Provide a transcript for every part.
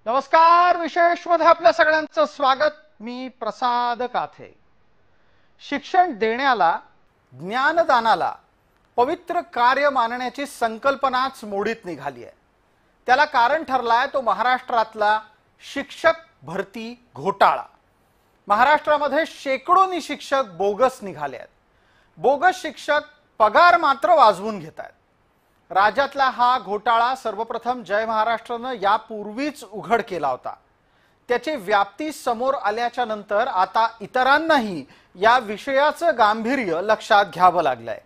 नमस्कार. विशेषमध्ये आपल्या सगळ्यांचं स्वागत. मी प्रसाद काथे. शिक्षण देण्याला, ज्ञानदानाला पवित्र कार्य मानण्याची संकल्पनाच मोडीत निघाली आहे. त्याला कारण ठरलाय तो महाराष्ट्रातला शिक्षक भरती घोटाळा. महाराष्ट्रामध्ये शेकडोनी शिक्षक बोगस निघाले आहेत. बोगस शिक्षक पगार मात्र वाजवून घेत आहेत. राज्यातला हा घोटाळा सर्वप्रथम जय महाराष्ट्रानं यापूर्वीच उघड केला होता. त्याची व्याप्ती समोर आल्याच्या नंतर आता इतरांनाही या विषयाचं गांभीर्य लक्षात घ्यावं लागलंय.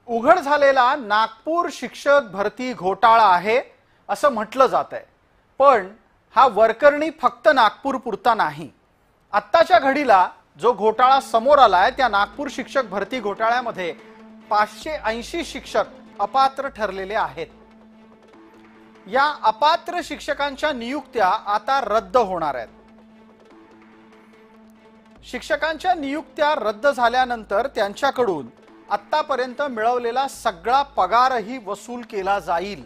उघड झालेला नागपूर शिक्षक भरती घोटाळा आहे असं म्हटलं जातंय. पण हा वरकरणी फक्त नागपूर पुरता नाही. आत्ताच्या घडीला जो घोटाळा समोर आलाय त्या नागपूर शिक्षक भरती घोटाळ्यामध्ये 580 शिक्षक अपात्र ठरलेले आहेत. या अपात्र शिक्षकांच्या नियुक्त्या आता रद्द होणार आहेत. शिक्षकांच्या नियुक्त्या रद्द झाल्यानंतर त्यांच्याकडून आतापर्यंत मिळवलेला सगळा पगारही वसूल केला जाईल.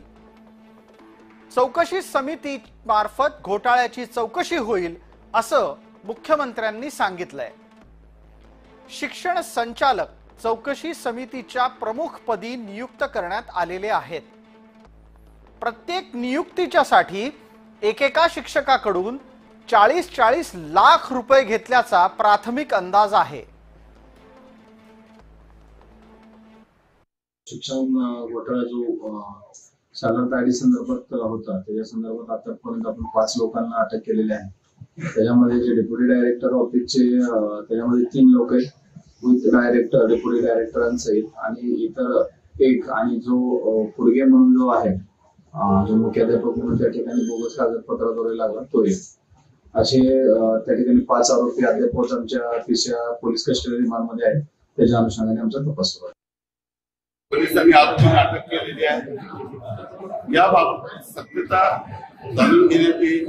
चौकशी समिती मार्फत घोटाळ्याची चौकशी होईल असं मुख्यमंत्र्यांनी सांगितलंय. शिक्षण संचालक चौकशी समितीच्या प्रमुखपदी नियुक्त करण्यात आलेले आहेत. प्रत्येक नियुक्तीच्यासाठी एकेका शिक्षकाकडून 40-40 लाख रुपये घेतल्याचा प्राथमिक अंदाज आहे. शिक्षण घोटाळा जो साधारणतः आयडी संदर्भात होता त्याच्या संदर्भात आतापर्यंत आपण 5 लोकांना अटक केलेली आहे. त्याच्यामध्ये जे डेप्युटी डायरेक्टर ऑफिसचे त्याच्यामध्ये 3 लोक आहेत, विथ डायरेक्टर, डेप्युटी डायरेक्टरांसहित आणि इतर एक, आणि जो फुडगे म्हणून जो आहे जो मुख्याध्यापक म्हणून त्या ठिकाणी बोगस कागदपत्राद्वारे लागला तो एक. असे त्या ठिकाणी 5 आरोपी अद्याप आमच्या तिसऱ्या पोलीस कस्टडी रिमांडमध्ये आहेत. त्याच्या अनुषंगाने आमचा तपास सुरू आहे. पोलिसांनी आरोपींना अटक केलेली आहे. याबाबत सत्यता जाणून घेण्याची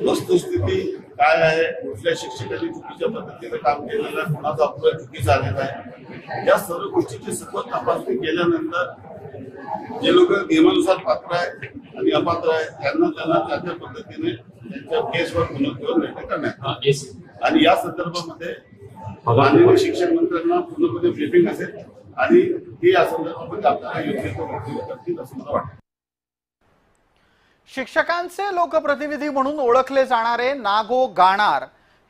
वस्तुस्थिती काय आहे, कुठल्या शिक्षकांनी चुकीच्या पद्धतीने काम केलेलं आहे, कोणाचा अपराध चुकी झालेला आहे, या सर्व गोष्टीची सखोल तपासणी केल्यानंतर जे लोक नियमानुसार पात्र आहेत आणि अपात्र आहेत त्यांना त्या त्या पद्धतीने त्यांच्या केसवर पुनः निर्णय करण्यात आणि या संदर्भामध्ये माननीय शिक्षण मंत्र्यांना पूर्णपणे ब्रीफिंग असेल आणि हे या संदर्भामध्ये आपल्याला योग्य करतील असं मला वाटतं. शिक्षकांचे लोकप्रतिनिधी म्हणून ओळखले जाणारे नागो गाणार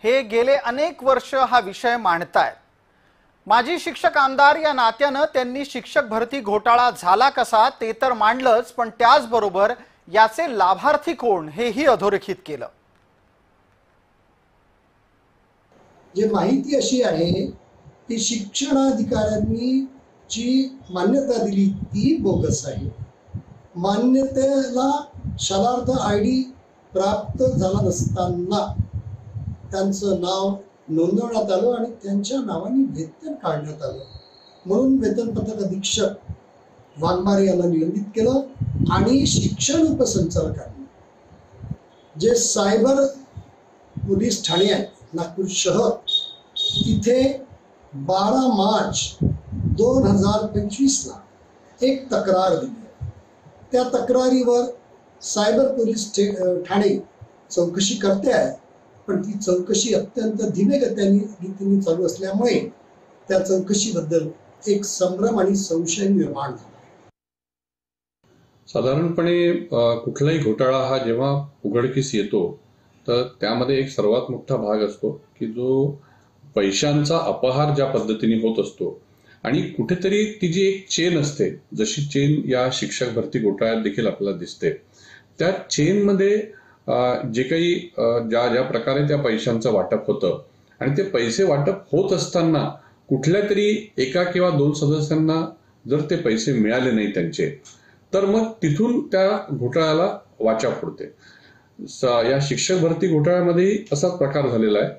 हे गेले अनेक वर्ष हा विषय मांडतायत. माजी शिक्षक आमदार या नात्यानं त्यांनी शिक्षक भरती घोटाळा झाला कसा ते तर मांडलंच, पण त्याचबरोबर याचे लाभार्थी कोण हेही अधोरेखित केलं. जे माहिती अशी आहे की शिक्षणाधिकाऱ्यांनी जी मान्यता दिली ती बोगस आहे. मान्यतेला शालार्थ आयडी प्राप्त झाला नसताना त्यांचं नाव नोंदवण्यात आलं आणि त्यांच्या नावाने वेतन काढण्यात आलं. म्हणून वेतन पथक अधीक्षक वाघमारे यांना निलंबित केलं आणि शिक्षण उपसंचालकांनी जे सायबर पोलीस ठाणे आहे नागपूर शहर तिथे 12 मार्च 2025ला एक तक्रार दिली. त्या तक्रारीवर सायबर पोलीस ठाणे चौकशी करते आहे, पण ती चौकशी अत्यंत धीम्या गतीने चालू असल्यामुळे त्या चौकशीबद्दल एक संभ्रम आणि संशय निर्माण झाला. साधारणपणे कुठलाही घोटाळा हा जेव्हा उघडकीस येतो तर त्यामध्ये एक सर्वात मोठा भाग असतो की जो पैशांचा अपहार ज्या पद्धतीने होत असतो आणि कुठेतरी ती जी एक चेन असते, जशी चेन या शिक्षक भरती घोटाळ्यात देखील आपल्याला दिसते, त्या चेनमध्ये जे काही ज्या प्रकारे त्या पैशांचं वाटप होतं आणि ते पैसे वाटप होत असताना कुठल्या तरी एका किंवा 2 सदस्यांना जर ते पैसे मिळाले नाही त्यांचे, तर मग तिथून त्या घोटाळ्याला वाचा फोडते. या शिक्षक भरती घोटाळ्यामध्ये असाच प्रकार झालेला आहे.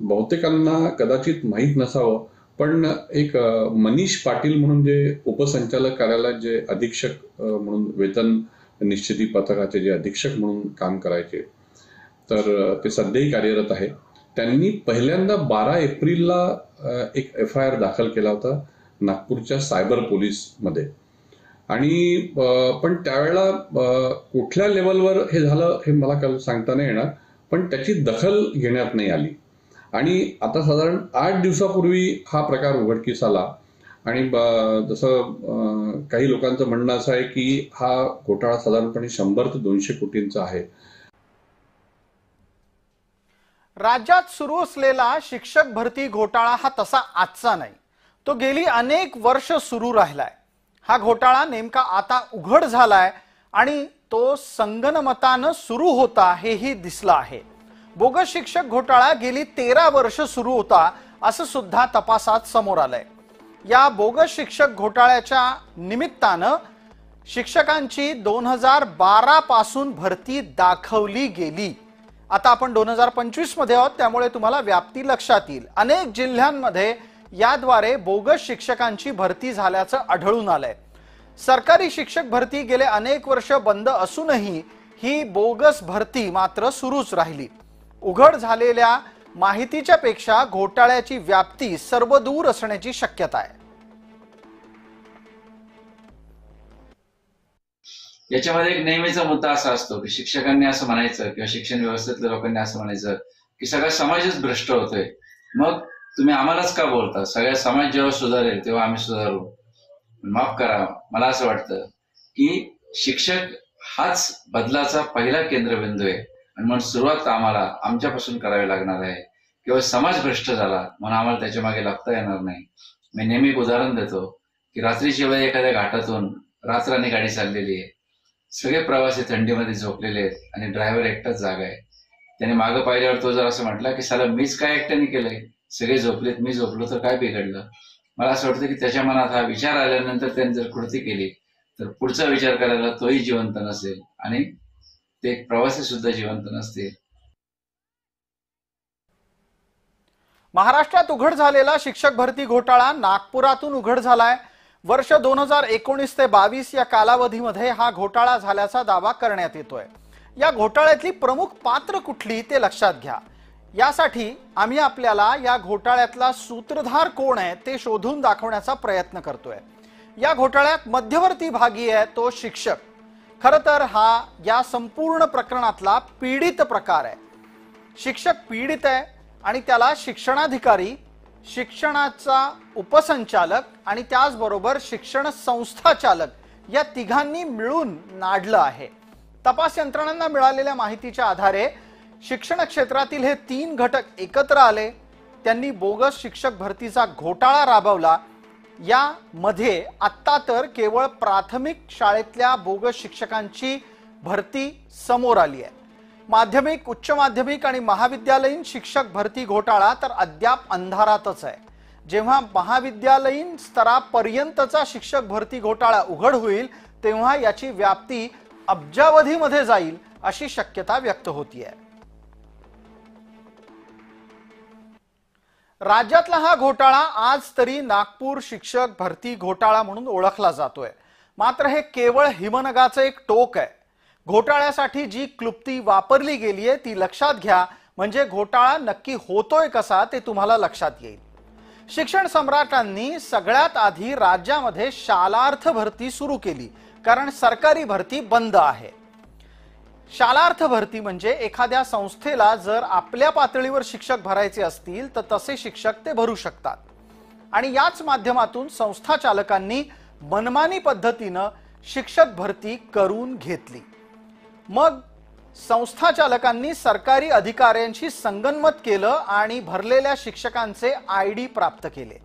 बहुतेकांना कदाचित माहीत नसावं, पण एक मनीष पाटील म्हणून जे उपसंचालक कार्यालयात जे अधीक्षक म्हणून वेतन निश्चिती पथकाचे जे अधीक्षक म्हणून काम करायचे, तर ते सध्याही कार्यरत आहे. त्यांनी पहिल्यांदा 12 एप्रिलला एक FIR दाखल केला होता नागपूरच्या सायबर पोलीसमध्ये. आणि पण त्यावेळेला कुठल्या लेवलवर हे झालं हे मला सांगता नाही येणार, पण त्याची दखल घेण्यात नाही आली. आणि आता साधारण 8 दिवसापूर्वी हा प्रकार उघडकीस आला. आणि जसं काही लोकांचं म्हणणं असं आहे की हा घोटाळा साधारणपणे 100 ते 200 कोटींचा आहे. राज्यात सुरू असलेला शिक्षक भरती घोटाळा हा तसा आजचा नाही, तो गेली अनेक वर्ष सुरू राहिलाय. हा घोटाळा नेमका आता उघड झालाय आणि तो संगनमतानं सुरू होता हेही दिसलं आहे. बोगस शिक्षक घोटाळा गेली 13 वर्ष सुरू होता असं सुद्धा तपासात समोर आलंय. या बोगस शिक्षक घोटाळ्याच्या निमित्तानं शिक्षकांची 2012 पासून भरती दाखवली गेली. आता आपण 2025 मध्ये आहोत, त्यामुळे तुम्हाला व्याप्ती लक्षात येईल. अनेक जिल्ह्यांमध्ये याद्वारे बोगस शिक्षकांची भरती झाल्याचं आढळून आलंय. सरकारी शिक्षक भरती गेले अनेक वर्ष बंद असूनही ही बोगस भरती मात्र सुरूच राहिली. उघड झालेल्या माहितीच्या पेक्षा घोटाळ्याची व्याप्ती सर्वदूर असण्याची शक्यता आहे. याच्यामध्ये एक नेहमीचा मुद्दा असा असतो की शिक्षकांनी असं म्हणायचं किंवा शिक्षण व्यवस्थेतल्या लोकांनी असं म्हणायचं की सगळा समाजच भ्रष्ट होतोय, मग तुम्ही आम्हालाच का बोलता? सगळा समाज जेव्हा सुधारेल तेव्हा आम्ही सुधारू. माफ करा, मला असं वाटतं की शिक्षक हाच बदलाचा पहिला केंद्रबिंदू आहे आणि म्हणून सुरुवात आम्हाला आमच्यापासून करावी लागणार आहे. किंवा समाज भ्रष्ट झाला म्हणून आम्हाला त्याच्या मागे लागता येणार नाही. मी नेहमी एक उदाहरण देतो की रात्रीच्या वेळी एखाद्या घाटातून रात्राने गाडी चाललेली आहे, सगळे प्रवासी थंडीमध्ये झोपलेले आहेत आणि ड्रायव्हर एकटाच जागा आहे. त्याने मागं पाहिल्यावर तो जर असं म्हटला की साला मीच काय एकट्याने केलंय, सगळे झोपलेत, मी झोपलो तर काय बिघडलं? मला असं वाटतं की त्याच्या मनात हा विचार आल्यानंतर त्याने जर कृती केली तर पुढचा विचार करायला तोही जिवंत नसेल आणि ते प्रवासी सुद्धा जिवंत नसतील. महाराष्ट्रात उघड झालेला शिक्षक भरती घोटाळा नागपुरातून उघड झालाय. वर्ष 2019 ते 22 या कालावधीमध्ये हा घोटाळा झाल्याचा दावा करण्यात येतोय. या घोटाळ्यातली प्रमुख पात्र कुठली ते लक्षात घ्या. यासाठी आम्ही आपल्याला या घोटाळ्यातला सूत्रधार कोण आहे ते शोधून दाखवण्याचा प्रयत्न करतोय. या घोटाळ्यात मध्यवर्ती भागी आहे तो शिक्षक. खरं तर हा या संपूर्ण प्रकरणातला पीडित प्रकार आहे. शिक्षक पीडित आहे आणि त्याला शिक्षणाधिकारी, शिक्षणाचा उपसंचालक आणि त्याचबरोबर शिक्षण संस्था चालक या तिघांनी मिळून नाडलं आहे. तपास यंत्रणांना मिळालेल्या माहितीच्या आधारे शिक्षण क्षेत्रातील हे 3 घटक एकत्र आले. त्यांनी बोगस शिक्षक भरतीचा घोटाळा राबवला. यामध्ये आत्ता तर केवळ प्राथमिक शाळेतल्या बोगस शिक्षकांची भरती समोर आली आहे. माध्यमिक, उच्च माध्यमिक आणि महाविद्यालयीन शिक्षक भरती घोटाळा तर अद्याप अंधारातच आहे. जेव्हा महाविद्यालयीन स्तरापर्यंतचा शिक्षक भरती घोटाळा उघड होईल तेव्हा याची व्याप्ती अब्जावधीमध्ये जाईल अशी शक्यता व्यक्त होतीये. राज्यातला हा घोटाळा आज तरी नागपूर शिक्षक भरती घोटाळा म्हणून ओळखला जातोय. मात्र हे केवळ हिमनगाचं एक टोक आहे. घोटाळ्यासाठी जी क्लुप्ती वापरली गेलीये ती लक्षात घ्या, म्हणजे घोटाळा नक्की होतोय कसा ते तुम्हाला लक्षात येईल. शिक्षण सम्राटांनी सगळ्यात आधी राज्यामध्ये शालार्थ भरती सुरू केली, कारण सरकारी भरती बंद आहे. शालार्थ भरती म्हणजे एखाद्या संस्थेला जर आपल्या पातळीवर शिक्षक भरायचे असतील तर तसे शिक्षक ते भरू शकतात. आणि याच माध्यमातून संस्था चालकांनी मनमानी पद्धतीनं शिक्षक भरती करून घेतली. मग संस्था चालकांनी सरकारी अधिकाऱ्यांशी संगनमत केलं आणि भरलेल्या शिक्षकांचे ID प्राप्त केले.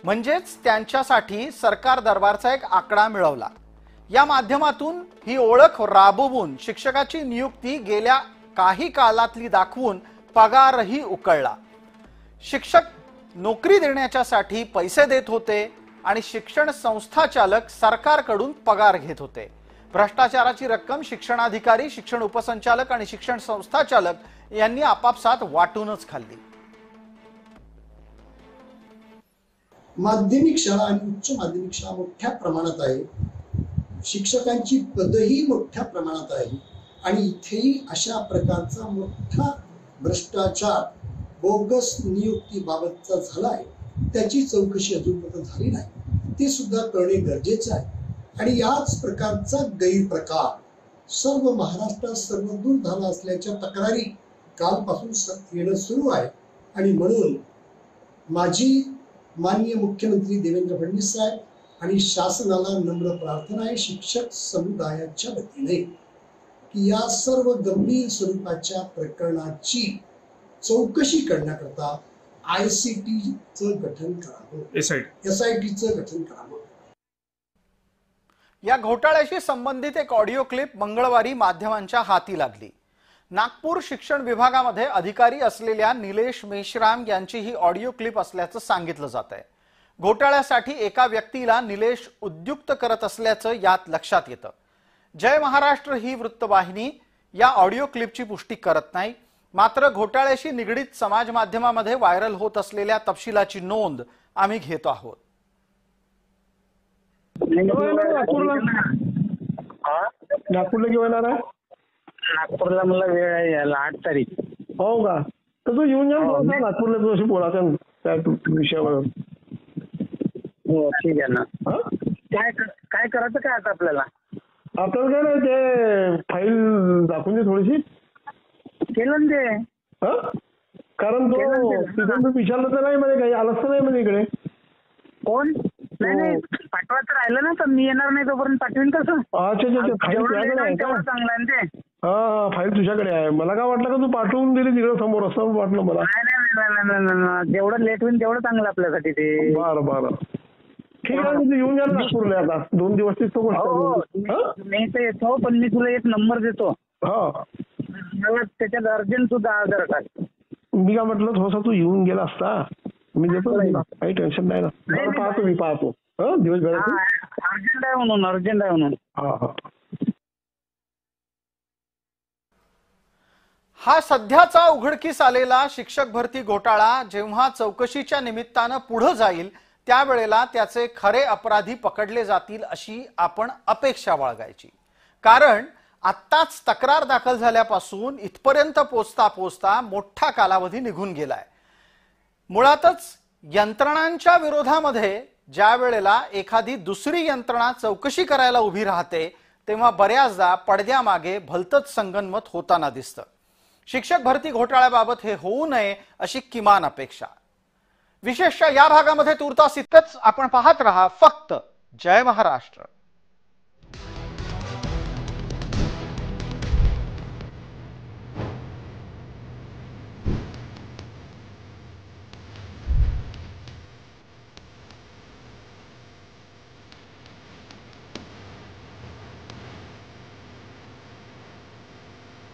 म्हणजेच त्यांच्यासाठी सरकार दरबारचा एक आकडा मिळवला. या माध्यमातून ही ओळख राबवून शिक्षकाची नियुक्ती गेल्या काही काळातली दाखवून पगारही उकळला. शिक्षक नोकरी देण्याच्यासाठी पैसे देत होते आणि शिक्षण संस्था चालक सरकारकडून पगार घेत होते. भ्रष्टाचाराची रक्कम शिक्षणाधिकारी, शिक्षण उपसंचालक आणि शिक्षण संस्था चालक यांनी आपापसात वाटूनच खाल्ली. माध्यमिक शाळा आणि उच्च माध्यमिक शाळा मोठ्या प्रमाणात आहे. शिक्षकांची पदही मोठ्या प्रमाणात आहे आणि इथेही अशा प्रकारचा मोठा भ्रष्टाचार बोगस नियुक्तीबाबतचा झाला आहे. त्याची चौकशी अजूनपर्यंत झाली नाही, ती सुद्धा करणे गरजेचे आहे. आणि याच प्रकारचा गैरप्रकार सर्व महाराष्ट्रात सर्वदूर झाला असल्याच्या तक्रारी कालपासून येणं सुरू आहे. आणि म्हणून माझी माननीय मुख्यमंत्री देवेंद्र फडणवीस साहेब आणि शासनाला नम्र प्रार्थना आहे शिक्षक समुदायाच्या वतीने की या सर्व गंभीर स्वरूपाच्या प्रकरणाची चौकशी करण्याकरता ICTचं गठन करावं, SITचं गठन करावं. या घोटाळ्याशी संबंधित एक ऑडिओ क्लिप मंगळवारी माध्यमांच्या हाती लागली. नागपूर शिक्षण विभागामध्ये अधिकारी असलेल्या निलेश मेश्राम यांची ही ऑडिओ क्लिप असल्याचं सांगितलं जात आहे. घोटाळ्यासाठी एका व्यक्तीला निलेश उद्युक्त करत असल्याचं यात लक्षात येतं. जय महाराष्ट्र ही वृत्तवाहिनी या ऑडिओ क्लिपची पुष्टी करत नाही. मात्र घोटाळ्याशी निगडीत समाज माध्यमामध्ये व्हायरल होत असलेल्या तपशिलाची नोंद आम्ही घेतो आहोत. नागपूरला घेऊन येणार आहे? नागपूरला मला वेळ आहे यायला 8 तारीख. हो का? तर तू येऊन जा नागपूरला, तुझ्याशी बोलायचं त्या विषयावर. हो ठीक आहे ना. काय करायचं काय आता आपल्याला? आपल्याला काय नाही, ते फाईल दाखवून दे थोडीशी. केलं ना ते. कारण तो तिथून तू विचारलं तर नाही म्हणजे काही आलंच तर नाही म्हणजे इकडे. कोण? नाही पाठवायचं राहिलं ना, तर मी येणार नाही तोपर्यंत पाठवीन कसं? अच्छा अच्छा, फाईल तुझ्याकडे आहे का? चांगला आहे ते. हा, फाईल तुझ्याकडे आहे. मला काय वाटलं का तू पाठवून दिली तिकडे समोर, असं वाटलं मला. नाही, जेवढं लेट होईल तेवढं चांगलं आपल्यासाठी ते. बरं ठीक आहे, तू येऊन जा नागपूरला आता 2 दिवस तो गोष्ट. मी तर येतो, पण मी तुला एक नंबर देतो. हा, मला त्याच्यात अर्जंट सुद्धा आधार कार्ड. मी काय म्हटलं, थोडासा तू येऊन गेला असता, मी देतो, काही टेन्शन नाही ना. पाहतो मी दिवसभरात. अर्जंट आहे म्हणून. हा. हा सध्याचा उघडकीस आलेला शिक्षक भरती घोटाळा जेव्हा चौकशीच्या निमित्तानं पुढे जाईल त्यावेळेला त्याचे खरे अपराधी पकडले जातील अशी आपण अपेक्षा बाळगायची. कारण आत्ताच तक्रार दाखल झाल्यापासून इथपर्यंत पोचता मोठा कालावधी निघून गेलाय. मुळातच यंत्रणांच्या विरोधामध्ये ज्या वेळेला एखादी दुसरी यंत्रणा चौकशी करायला उभी राहते तेव्हा बऱ्याचदा पडद्यामागे भलतच संगनमत होताना दिसतं. शिक्षक भरती घोटाळ्याबाबत हे होऊ नये अशी किमान अपेक्षा. विशेषतः या भागामध्ये तुर्तास इतकंच. आपण पाहत रहा फक्त जय महाराष्ट्र.